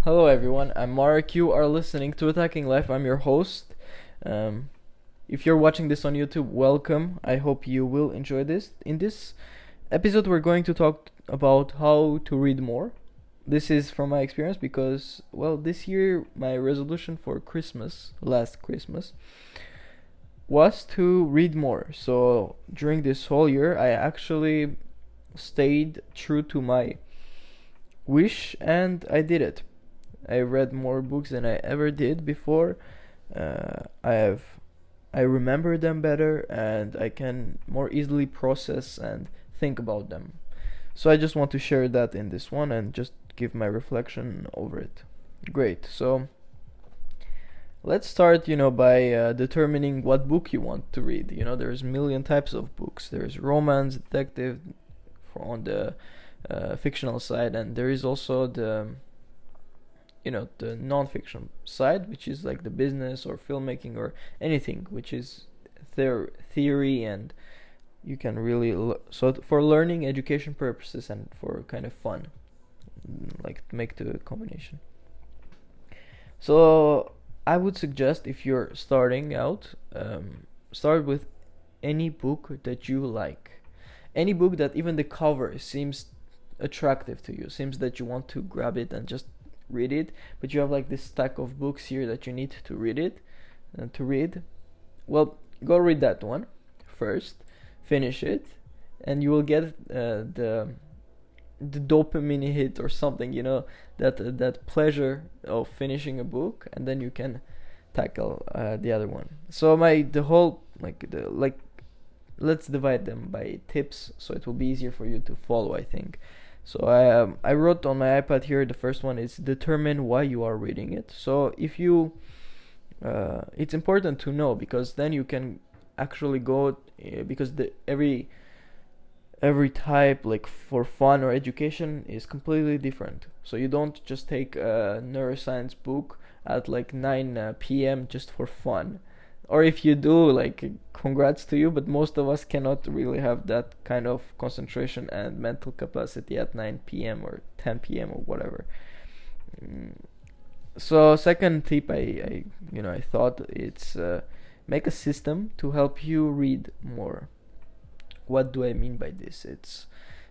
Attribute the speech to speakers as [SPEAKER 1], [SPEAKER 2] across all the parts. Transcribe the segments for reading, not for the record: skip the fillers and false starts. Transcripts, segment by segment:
[SPEAKER 1] Hello, everyone. I'm Mark. You are listening to Attacking Life. I'm your host. Um, if you're watching this on YouTube, welcome. I hope you will enjoy this. In this episode, we're going to talk about how to read more. This is from my experience because, well, this year my resolution for Christmas, last Christmas, was to read more. So during this whole year, I actually stayed true to my wish and I did it. I read more books than I ever did before. I have I remember them better and I can more easily process and think about them. So I just want to share that in this one and just give my reflection over it. Great. So let's start, by determining what book you want to read. There's a million types of books. There's romance, detective, on the fictional side, and there is also the non-fiction side, which is like the business or filmmaking or anything which is theory, and you can really so for learning education purposes and for kind of fun, like make the combination. So I would suggest, if you're starting out, start with any book that you like, any book that even the cover seems attractive to you, seems that you want to grab it and just read it, but you have like this stack of books here that you need to read it and to read. Well, go read that one first, finish it, and you will get the dopamine hit or something, that pleasure of finishing a book, and then you can tackle the other one. So the whole let's divide them by tips so it will be easier for you to follow, I think. So I wrote on my iPad here. The first one is determine why you are reading it. So if you it's important to know, because then you can actually go because every type, like for fun or education, is completely different. So you don't just take a neuroscience book at like 9 p.m. just for fun. Or if you do, like, congrats to you, but most of us cannot really have that kind of concentration and mental capacity at 9 p.m. or 10 p.m. or whatever. So second tip, I thought it's make a system to help you read more. What do I mean by this? It's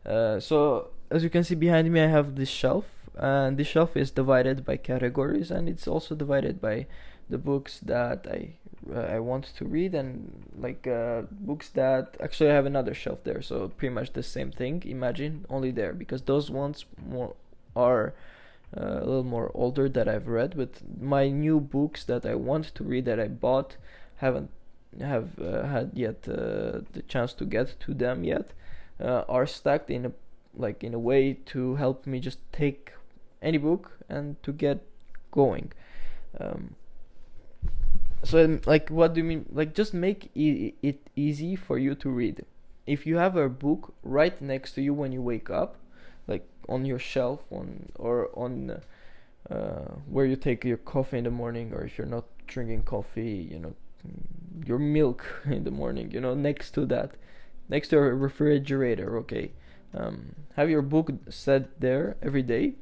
[SPEAKER 1] so as you can see behind me, I have this shelf, and this shelf is divided by categories, and it's also divided by the books that I want to read, and like books that actually I have another shelf there. So pretty much the same thing. Imagine, only there, because those ones more are a little more older that I've read, but my new books that I want to read that I bought haven't have had yet the chance to get to them yet, are stacked in a way to help me just take any book and to get going. Um, so like, what do you mean? Like, just make it easy for you to read. If you have a book right next to you when you wake up, like on your shelf on where you take your coffee in the morning, or if you're not drinking coffee, your milk in the morning, next to that, next to a refrigerator, okay. Have your book set there every day,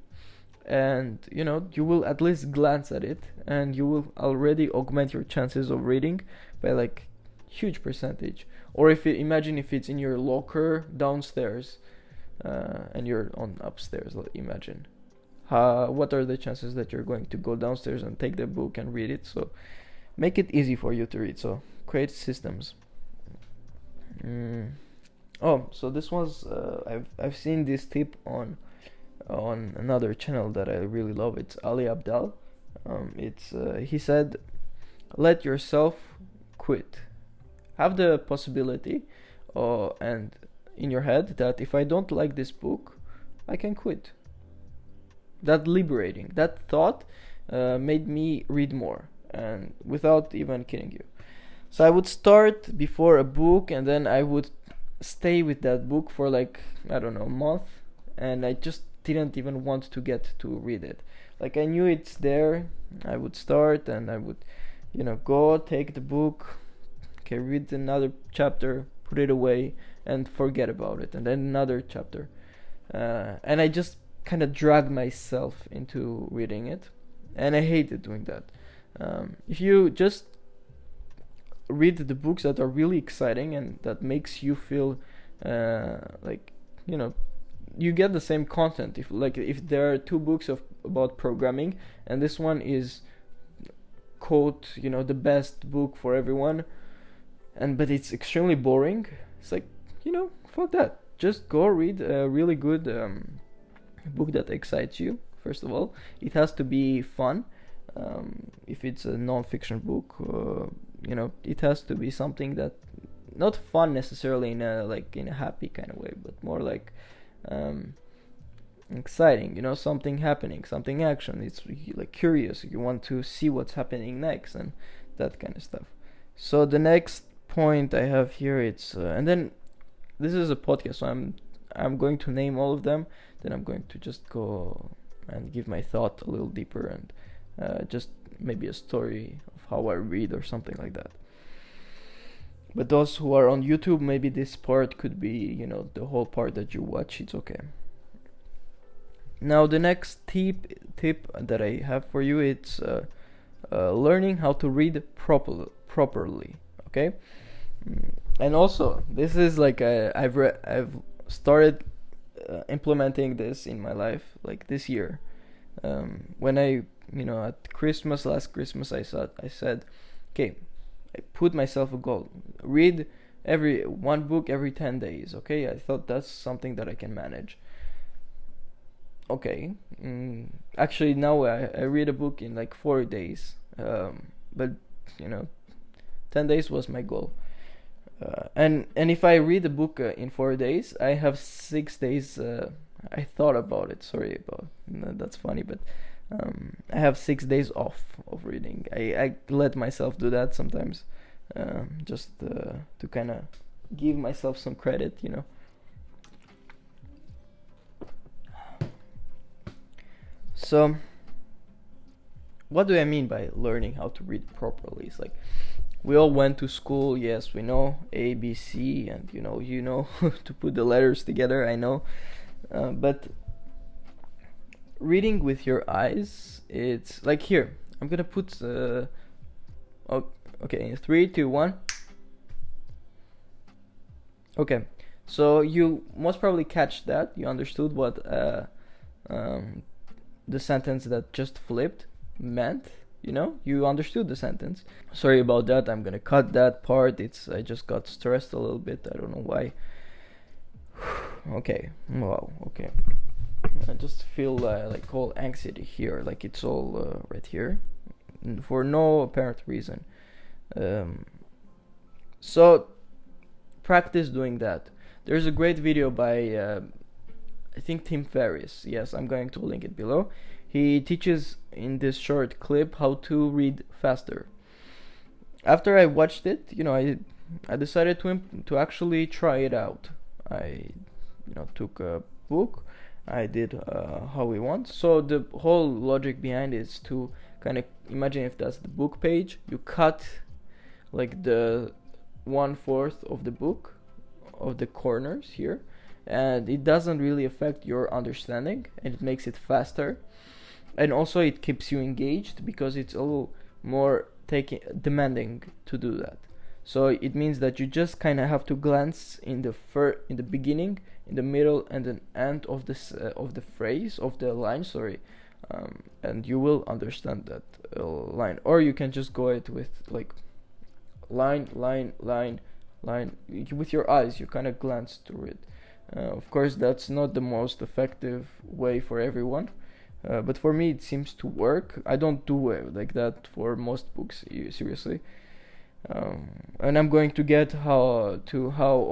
[SPEAKER 1] and you will at least glance at it, and you will already augment your chances of reading by like huge percentage. Or if you imagine, if it's in your locker downstairs, and you're on upstairs, imagine what are the chances that you're going to go downstairs and take the book and read it. So make it easy for you to read. So create systems. Oh, so this was I've seen this tip on another channel that I really love. It's Ali Abdal. It's he said, let yourself quit. Have the possibility, and in your head, that if I don't like this book, I can quit. That liberating. That thought made me read more, and without even kidding you. So I would start before a book, and then I would stay with that book for like, I don't know, a month, and I just didn't even want to get to read it. Like, I knew it's there. I would start, and I would, go take the book, okay, read another chapter, put it away, and forget about it, and then another chapter. And I just kind of drag myself into reading it, and I hated doing that. If you just read the books that are really exciting and that makes you feel like, you know, you get the same content. If there are two books about programming, and this one is quote, you know, the best book for everyone, but it's extremely boring, it's like, you know, fuck that. Just go read a really good book that excites you. First of all, it has to be fun. If it's a non-fiction book, you know, it has to be something that not fun necessarily in a happy kind of way, but more like exciting, you know, something happening, something action. It's like curious, you want to see what's happening next and that kind of stuff. So the next point I have here, it's and then this is a podcast, so I'm going to name all of them, then I'm going to just go and give my thought a little deeper, and just maybe a story of how I read or something like that. But those who are on YouTube, maybe this part could be, you know, the whole part that you watch, it's okay. Now the next tip that I have for you, it's learning how to read properly, okay? And also, this is like I've started implementing this in my life like this year. When I, you know, at Christmas, last Christmas, I said, okay, I put myself a goal: read one book every 10 days. Okay, I thought that's something that I can manage. Okay, actually now I read a book in like 4 days, but you know, 10 days was my goal. And if I read a book in 4 days, I have 6 days. I thought about it. Sorry about that's funny, but I have 6 days off of reading. I let myself do that sometimes, just to kind of give myself some credit, you know. So, what do I mean by learning how to read properly? It's like, we all went to school, yes, we know A, B, C, and you know to put the letters together, I know, but reading with your eyes, it's like here. I'm gonna put okay, 3, 2, 1. Okay, so you most probably catch that. You understood what the sentence that just flipped meant. You know, you understood the sentence. Sorry about that. I'm gonna cut that part. I just got stressed a little bit. I don't know why. Okay. Wow. Okay. I just feel like all anxiety here, like it's all right here, for no apparent reason. So practice doing that. There's a great video by I think Tim Ferriss. Yes, I'm going to link it below. He teaches in this short clip how to read faster. After I watched it, you know, I decided to actually try it out. I, you know, took a book. I did how we want. So the whole logic behind it is to kind of imagine if that's the book page, you cut like the 1/4 of the book, of the corners here, and it doesn't really affect your understanding, and it makes it faster. And also it keeps you engaged because it's a little more demanding to do that. So it means that you just kind of have to glance in the beginning, in the middle, and the end of the phrase, of the line. Sorry, and you will understand that line. Or you can just go it with like line with your eyes. You kind of glance through it. Of course, that's not the most effective way for everyone. But for me it seems to work. I don't do it like that for most books, seriously. And I'm going to get how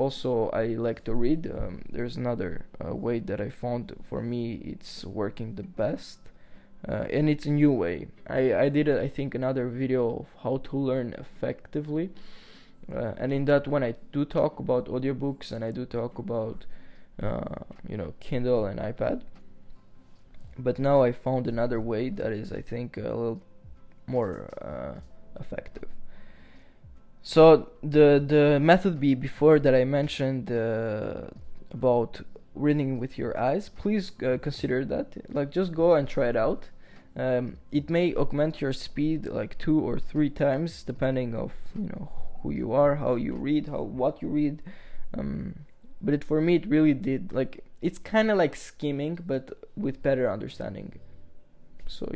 [SPEAKER 1] also I like to read. There's another way that I found for me it's working the best, and it's a new way. I did I think another video of how to learn effectively, and in that one I do talk about audiobooks, and I do talk about Kindle and iPad. But now I found another way that is, I think, a little more effective. So the method before that I mentioned about reading with your eyes, please consider that. Like, just go and try it out. It may augment your speed like 2 or 3 times, depending of who you are, how you read, what you read. But for me, it really did. Like, it's kind of like skimming, but with better understanding. So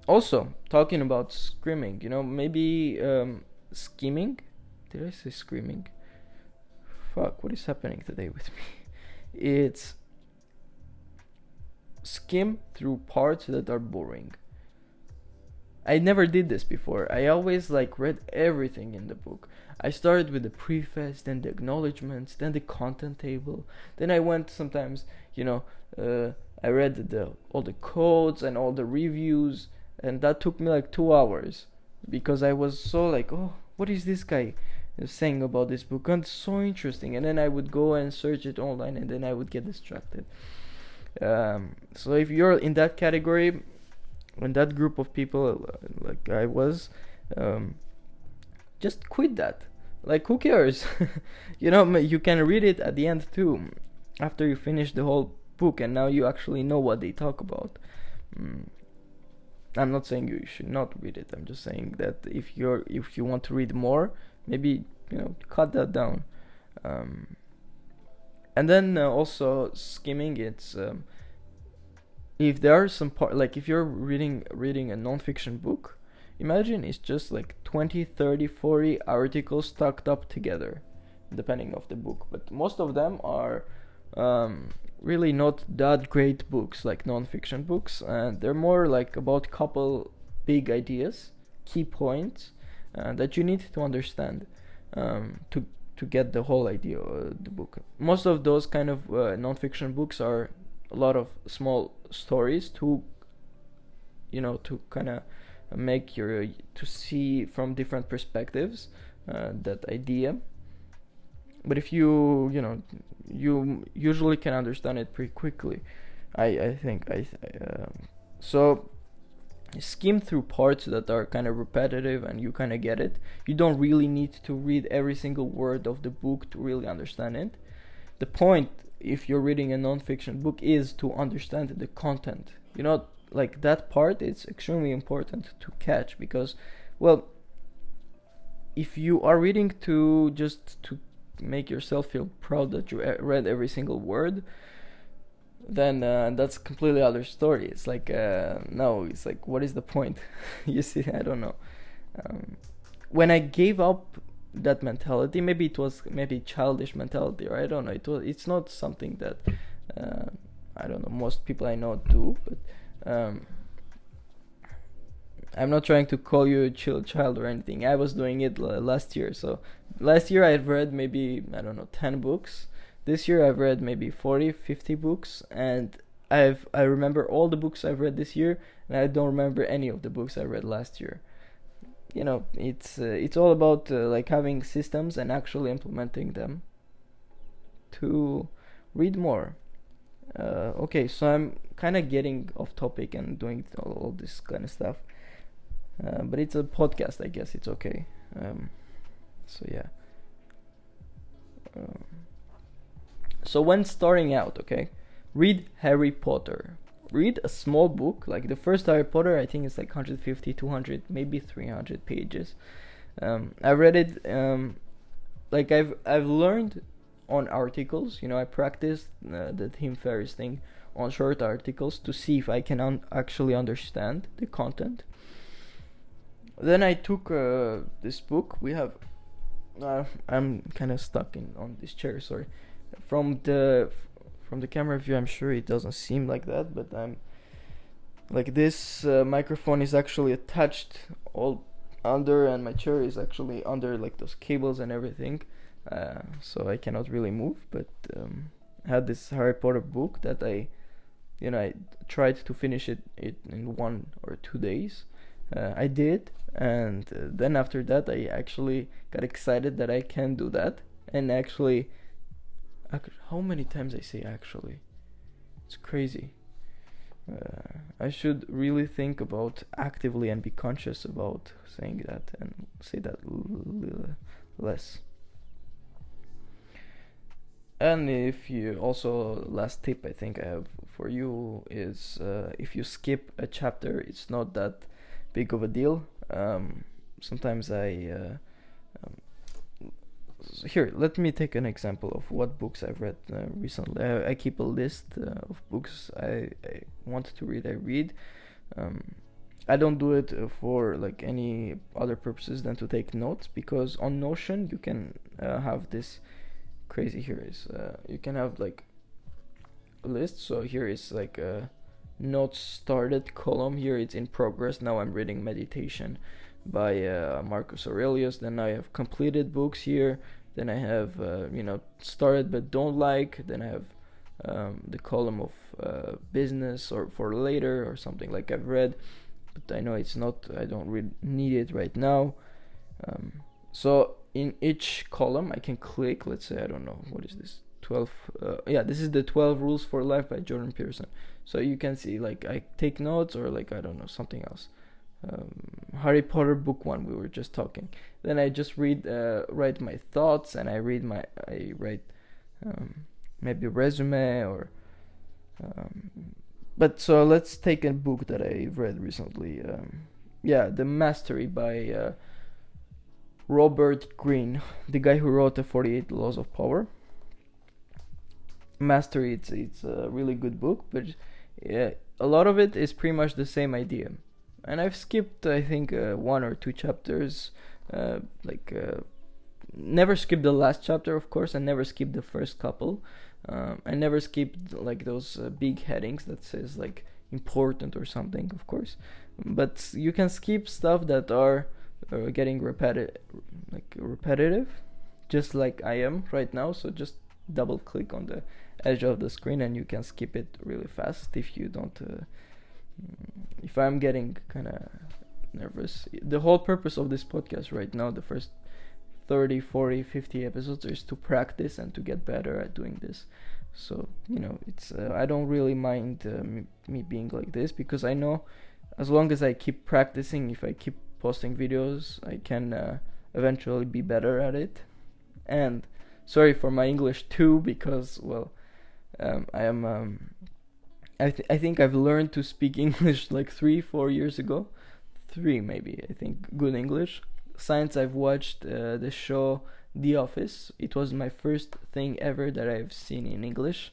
[SPEAKER 1] also talking about skimming, maybe skimming. Did I say screaming? Fuck, what is happening today with me? It's skim through parts that are boring. I never did this before. I always read everything in the book. I started with the preface, then the acknowledgements, then the content table. Then I went sometimes, I read all the codes and all the reviews, and that took me 2 hours because I was so oh, what is this guy saying about this book? And it's so interesting. And then I would go and search it online, and then I would get distracted. So if you're in that category, in that group of people like I was, just quit that. Who cares? You can read it at the end too, after you finish the whole book, and now you actually know what they talk about. I'm not saying you should not read it. I'm just saying that if you want to read more, maybe cut that down. And then also skimming, it's if there are some part, if you're reading a non-fiction book, imagine it's just 20, 30, 40 articles stacked up together, depending of the book. But most of them are really not that great books, like non-fiction books, and they're more about couple big ideas, key points that you need to understand to get the whole idea of the book. Most of those kind of non-fiction books are a lot of small stories to kind of make to see from different perspectives that idea. But if you usually can understand it pretty quickly, I think. So skim through parts that are kind of repetitive and you kind of get it. You don't really need to read every single word of the book to really understand it. The point, if you're reading a non-fiction book, is to understand the content. That part, it's extremely important to catch, because, well, if you are reading to make yourself feel proud that you read every single word, then that's completely other story. It's no, it's what is the point? You see, I don't know. When I gave up that mentality, maybe it was childish mentality, or I don't know, it's not something that I don't know, most people I know do, but I'm not trying to call you a child or anything. I was doing it last year. So last year I've read maybe, I don't know, 10 books. This year I've read maybe 40, 50 books, and I remember all the books I've read this year, and I don't remember any of the books I read last year. It's all about having systems and actually implementing them to read more. Okay, so I'm kind of getting off topic and doing all this kind of stuff, but it's a podcast, I guess it's okay. So yeah. So when starting out, okay, read Harry Potter. Read a small book, like the first Harry Potter, I think it's 150, 200, maybe 300 pages. I read it, I've learned on articles, I practiced the Tim Ferriss thing on short articles to see if I can actually understand the content. Then I took this book. We have, I'm kind of stuck on this chair, sorry. From the camera view, I'm sure it doesn't seem like that, but I'm this microphone is actually attached all under, and my chair is actually under those cables and everything, so I cannot really move. But I had this Harry Potter book that I tried to finish it in 1 or 2 days. I did, and then after that I actually got excited that I can do that, and actually, how many times I say actually? It's crazy. I should really think about actively and be conscious about saying that, and say that less. And if you also, last tip I think I have for you is, if you skip a chapter, it's not that big of a deal. Sometimes here, let me take an example of what books I've read recently. I keep a list of books I want to read. I read. Um, I don't do it for like any other purposes than to take notes, because on Notion you can have this crazy. Here is you can have like a list. So here is like a notes started column. Here it's in progress. Now I'm reading Meditation by Marcus Aurelius. Then I have completed books here. Then I have started but don't like. Then I have the column of business or for later or something like I've read, but I know it's not. I don't really need it right now. So in each column I can click. Let's say, I don't know, what is this? 12. This is the 12 Rules for Life by Jordan Peterson. So you can see like I take notes, or like, I don't know, something else. Harry Potter book 1, we were just talking. Then I just write my thoughts, and I write maybe a resume or but so let's take a book that I read recently. The Mastery by Robert Greene, the guy who wrote the 48 Laws of Power. Mastery, it's a really good book, but a lot of it is pretty much the same idea. And I've skipped, I think, 1 or 2 chapters. Never skipped the last chapter, of course. I never skipped the first couple. I never skipped like those big headings that says like important or something, of course. But you can skip stuff that are getting repetitive, just like I am right now. So just double click on the edge of the screen and you can skip it really fast if you don't. If I'm getting kind of nervous. The whole purpose of this podcast right now, the first 30, 40, 50 episodes, is to practice and to get better at doing this. So, it's I don't really mind me being like this, because I know as long as I keep practicing, if I keep posting videos, I can eventually be better at it. And sorry for my English too, because, I am... I think I've learned to speak English like 3-4 years ago. 3 maybe, I think, good English. Since I've watched the show The Office. It was my first thing ever that I've seen in English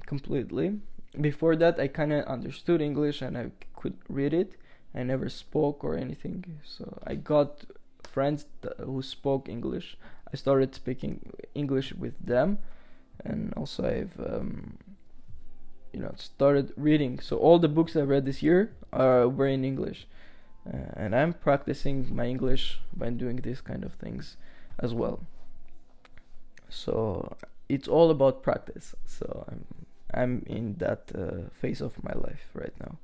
[SPEAKER 1] completely. Before that, I kind of understood English and I could read it. I never spoke or anything. So I got friends who spoke English. I started speaking English with them. And also I've... started reading. So all the books I read this year were in English, and I'm practicing my English by doing these kind of things as well. So it's all about practice. So I'm in that phase of my life right now.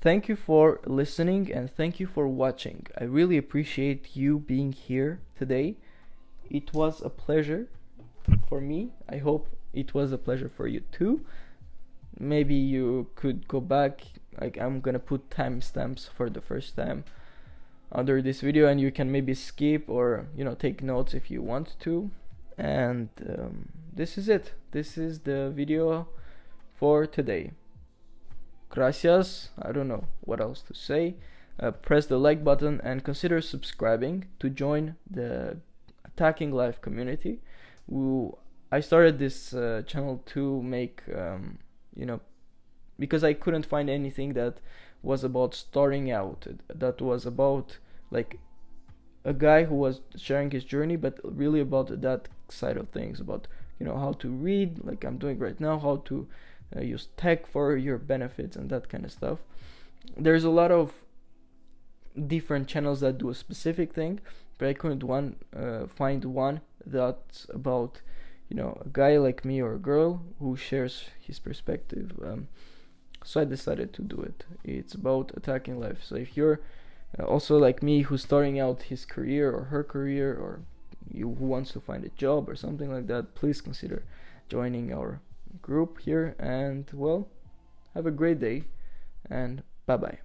[SPEAKER 1] Thank you for listening and thank you for watching. I really appreciate you being here today. It was a pleasure for me. I hope it was a pleasure for you too. Maybe you could go back, like I'm gonna put timestamps for the first time under this video, and you can maybe skip or take notes if you want to. And this is it. This is the video for today. Gracias. I don't know what else to say. Press the like button and consider subscribing to join the Attacking Life community. I started this channel to make because I couldn't find anything that was about starting out, that was about like a guy who was sharing his journey, but really about that side of things, about how to read like I'm doing right now, how to use tech for your benefits and that kind of stuff. There's a lot of different channels that do a specific thing, but I couldn't find one that's about a guy like me or a girl who shares his perspective. So I decided to do it. It's about attacking life. So if you're also like me, who's starting out his career or her career, or you who wants to find a job or something like that, please consider joining our group here. And have a great day, and bye bye.